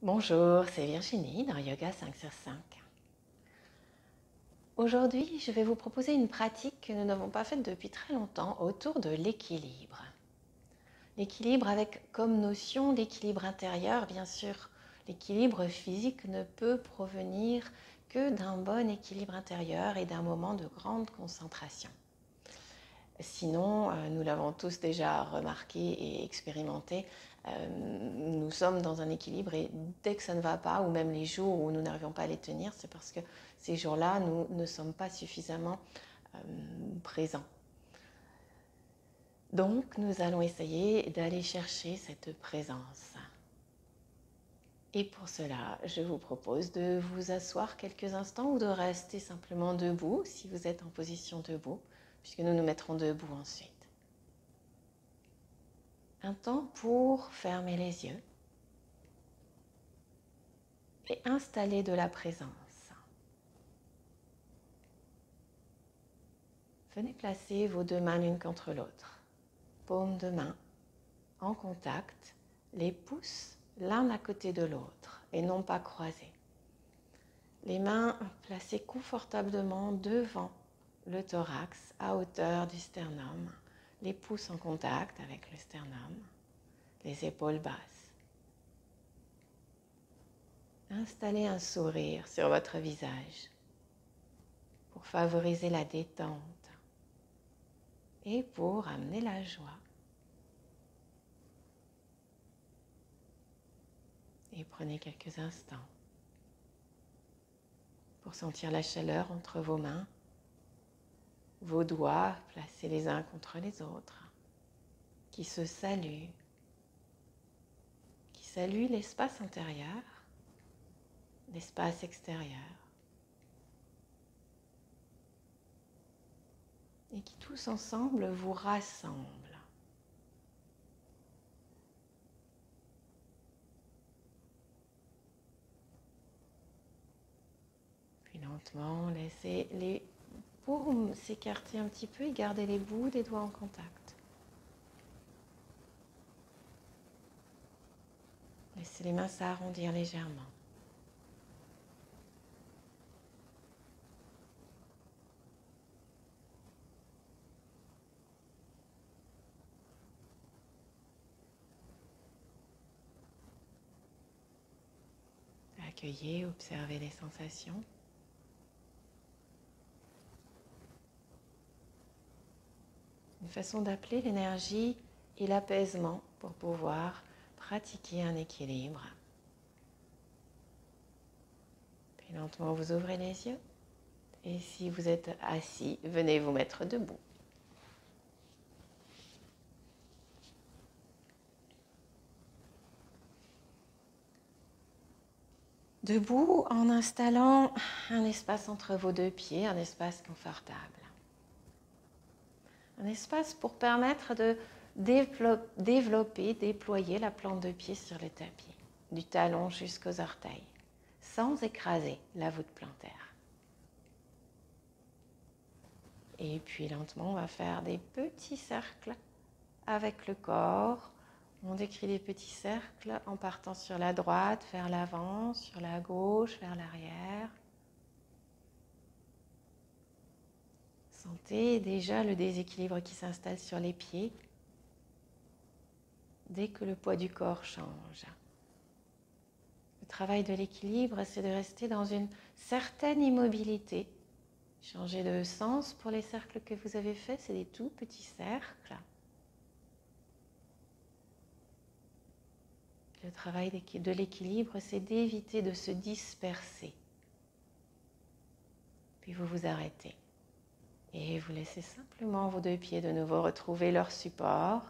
Bonjour, c'est Virginie dans Yoga 5 sur 5. Aujourd'hui, je vais vous proposer une pratique que nous n'avons pas faite depuis très longtemps autour de l'équilibre. L'équilibre avec comme notion l'équilibre intérieur, bien sûr. L'équilibre physique ne peut provenir que d'un bon équilibre intérieur et d'un moment de grande concentration. Sinon, nous l'avons tous déjà remarqué et expérimenté, nous sommes dans un équilibre et dès que ça ne va pas, ou même les jours où nous n'arrivons pas à les tenir, c'est parce que ces jours-là, nous ne sommes pas suffisamment présents. Donc, nous allons essayer d'aller chercher cette présence. Et pour cela, je vous propose de vous asseoir quelques instants ou de rester simplement debout si vous êtes en position debout, puisque nous nous mettrons debout ensuite. Un temps pour fermer les yeux et installer de la présence. Venez placer vos deux mains l'une contre l'autre, paumes de main en contact, les pouces l'un à côté de l'autre et non pas croisés. Les mains placées confortablement devant le thorax à hauteur du sternum, les pouces en contact avec le sternum, les épaules basses. Installez un sourire sur votre visage pour favoriser la détente et pour amener la joie. Et prenez quelques instants pour sentir la chaleur entre vos mains, vos doigts placés les uns contre les autres, qui se saluent, qui saluent l'espace intérieur, l'espace extérieur, et qui tous ensemble vous rassemblent. Puis lentement, laissez les paumes s'écarter un petit peu et gardez les bouts des doigts en contact. Laissez les mains s'arrondir légèrement. Accueillez, observez les sensations. Une façon d'appeler l'énergie et l'apaisement pour pouvoir pratiquer un équilibre. Puis lentement, vous ouvrez les yeux. Et si vous êtes assis, venez vous mettre debout. Debout en installant un espace entre vos deux pieds, un espace confortable. Un espace pour permettre de développer, déployer la plante de pied sur le tapis, du talon jusqu'aux orteils, sans écraser la voûte plantaire. Et puis lentement, on va faire des petits cercles avec le corps. On décrit des petits cercles en partant sur la droite, vers l'avant, sur la gauche, vers l'arrière. Sentez déjà le déséquilibre qui s'installe sur les pieds dès que le poids du corps change. Le travail de l'équilibre, c'est de rester dans une certaine immobilité. Changer de sens pour les cercles que vous avez faits, c'est des tout petits cercles. Le travail de l'équilibre, c'est d'éviter de se disperser. Puis vous vous arrêtez. Et vous laissez simplement vos deux pieds de nouveau retrouver leur support.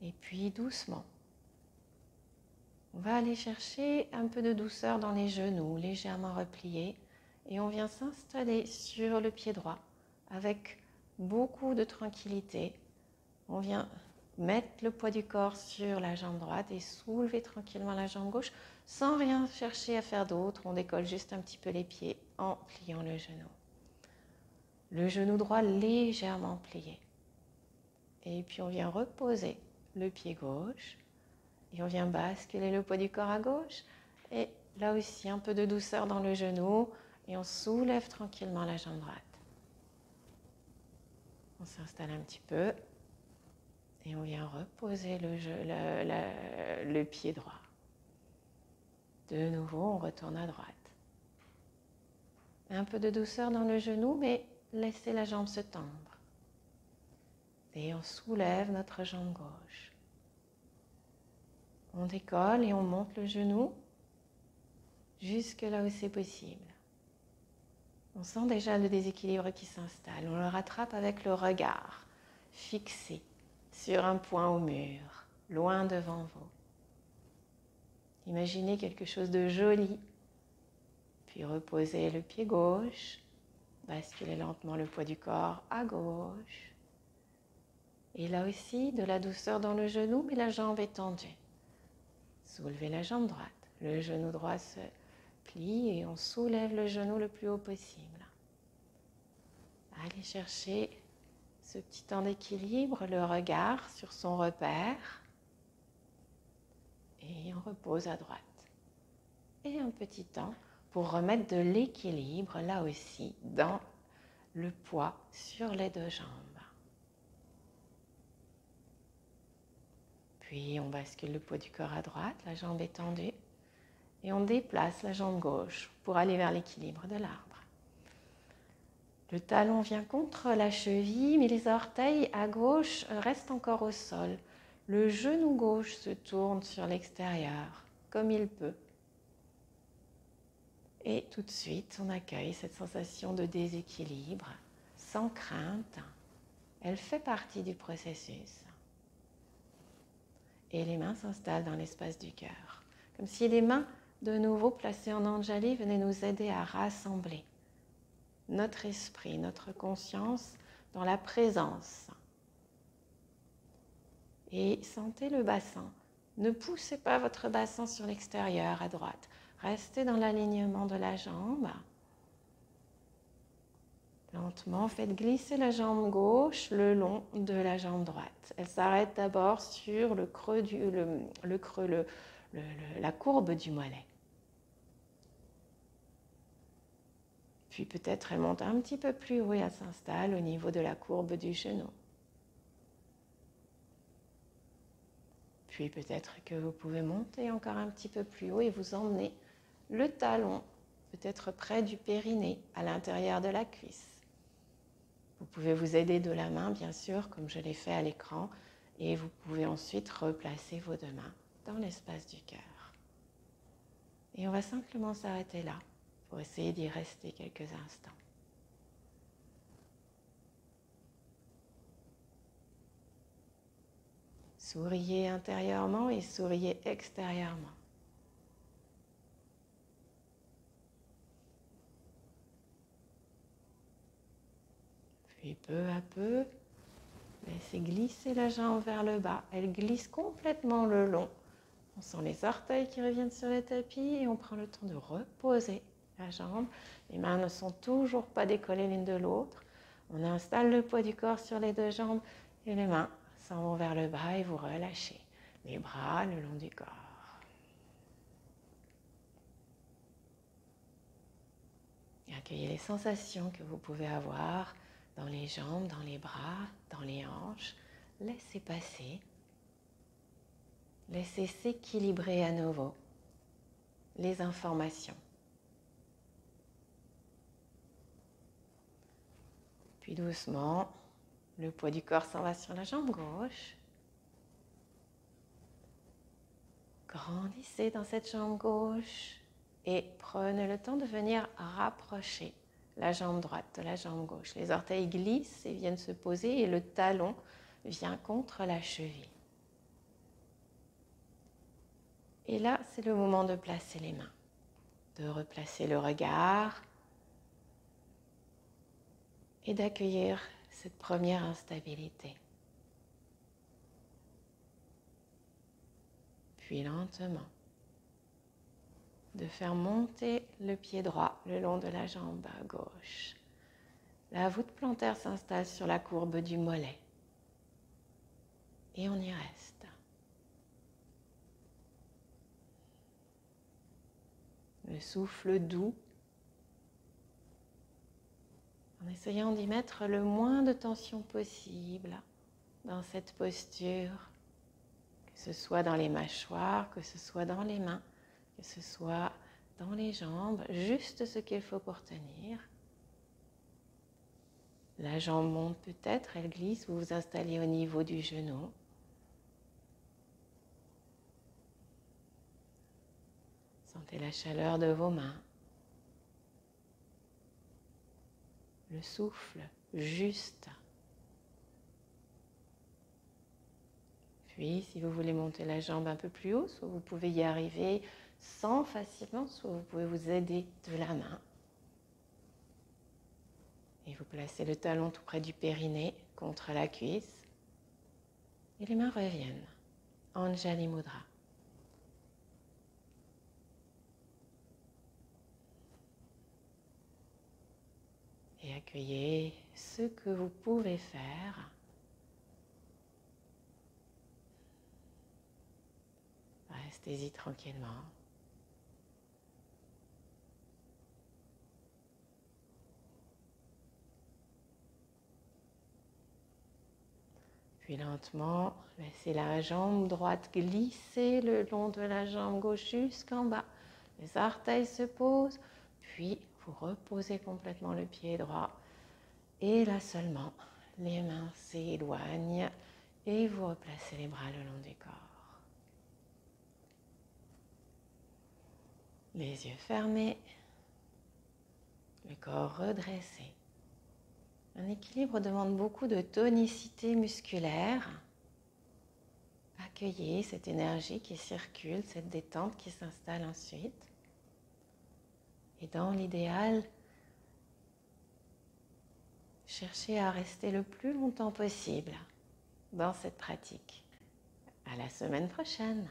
Et puis doucement, on va aller chercher un peu de douceur dans les genoux, légèrement repliés. Et on vient s'installer sur le pied droit avec beaucoup de tranquillité. On vient mettre le poids du corps sur la jambe droite et soulever tranquillement la jambe gauche sans rien chercher à faire d'autre. On décolle juste un petit peu les pieds en pliant le genou. Le genou droit légèrement plié. Et puis on vient reposer le pied gauche Et on vient basculer le poids du corps à gauche. Et là aussi, un peu de douceur dans le genou. Et on soulève tranquillement la jambe droite. On s'installe un petit peu. Et on vient reposer le pied droit. De nouveau, on retourne à droite. Un peu de douceur dans le genou, mais laissez la jambe se tendre. Et on soulève notre jambe gauche. On décolle et on monte le genou jusque là où c'est possible. On sent déjà le déséquilibre qui s'installe. On le rattrape avec le regard fixé sur un point au mur, loin devant vous. Imaginez quelque chose de joli, puis reposez le pied gauche, basculez lentement le poids du corps à gauche. Et là aussi, de la douceur dans le genou, mais la jambe est tendue. Soulevez la jambe droite. Le genou droit se plie et on soulève le genou le plus haut possible. Allez chercher ce petit temps d'équilibre, le regard sur son repère. Et on repose à droite. Et un petit temps pour remettre de l'équilibre, là aussi, dans le poids sur les deux jambes. Puis on bascule le poids du corps à droite, la jambe est tendue. Et on déplace la jambe gauche pour aller vers l'équilibre de l'arbre. Le talon vient contre la cheville, mais les orteils à gauche restent encore au sol. Le genou gauche se tourne sur l'extérieur, comme il peut. Et tout de suite, on accueille cette sensation de déséquilibre, sans crainte. Elle fait partie du processus. Et les mains s'installent dans l'espace du cœur. Comme si les mains, de nouveau placées en Anjali, venaient nous aider à rassembler notre esprit, notre conscience dans la présence. Et sentez le bassin. Ne poussez pas votre bassin sur l'extérieur à droite. Restez dans l'alignement de la jambe. Lentement, faites glisser la jambe gauche le long de la jambe droite. Elle s'arrête d'abord sur le creux la courbe du mollet. Puis peut-être elle monte un petit peu plus haut et elle s'installe au niveau de la courbe du genou. Puis peut-être que vous pouvez monter encore un petit peu plus haut et vous emmener le talon peut-être près du périnée, à l'intérieur de la cuisse. Vous pouvez vous aider de la main, bien sûr, comme je l'ai fait à l'écran, et vous pouvez ensuite replacer vos deux mains dans l'espace du cœur. Et on va simplement s'arrêter là pour essayer d'y rester quelques instants. Souriez intérieurement et souriez extérieurement. Puis peu à peu, laissez glisser la jambe vers le bas. Elle glisse complètement le long. On sent les orteils qui reviennent sur le tapis et on prend le temps de reposer la jambe. Les mains ne sont toujours pas décollées l'une de l'autre. On installe le poids du corps sur les deux jambes et les mains s'en vont vers le bas et vous relâchez les bras le long du corps. Et accueillez les sensations que vous pouvez avoir dans les jambes, dans les bras, dans les hanches. Laissez passer. Laissez s'équilibrer à nouveau les informations. Puis doucement, le poids du corps s'en va sur la jambe gauche. Grandissez dans cette jambe gauche et prenez le temps de venir rapprocher la jambe droite de la jambe gauche. Les orteils glissent et viennent se poser et le talon vient contre la cheville. Et là, c'est le moment de placer les mains, de replacer le regard et d'accueillir cette première instabilité. Puis lentement, de faire monter le pied droit le long de la jambe gauche. La voûte plantaire s'installe sur la courbe du mollet. Et on y reste. le souffle doux, en essayant d'y mettre le moins de tension possible dans cette posture, que ce soit dans les mâchoires, que ce soit dans les mains, que ce soit dans les jambes, juste ce qu'il faut pour tenir. La jambe monte peut-être, elle glisse, vous vous installez au niveau du genou. Sentez la chaleur de vos mains. Le souffle juste. Puis, si vous voulez monter la jambe un peu plus haut, soit vous pouvez y arriver sans facilement, soit vous pouvez vous aider de la main. Et vous placez le talon tout près du périnée, contre la cuisse. Et les mains reviennent. Anjali Mudra. Et accueillez ce que vous pouvez faire. Restez-y tranquillement. Puis lentement, laissez la jambe droite glisser le long de la jambe gauche jusqu'en bas. Les orteils se posent, puis vous reposez complètement le pied droit. Et là seulement, les mains s'éloignent et vous replacez les bras le long du corps. Les yeux fermés, le corps redressé. Un équilibre demande beaucoup de tonicité musculaire. Accueillez cette énergie qui circule, cette détente qui s'installe ensuite. Et dans l'idéal, cherchez à rester le plus longtemps possible dans cette pratique. À la semaine prochaine.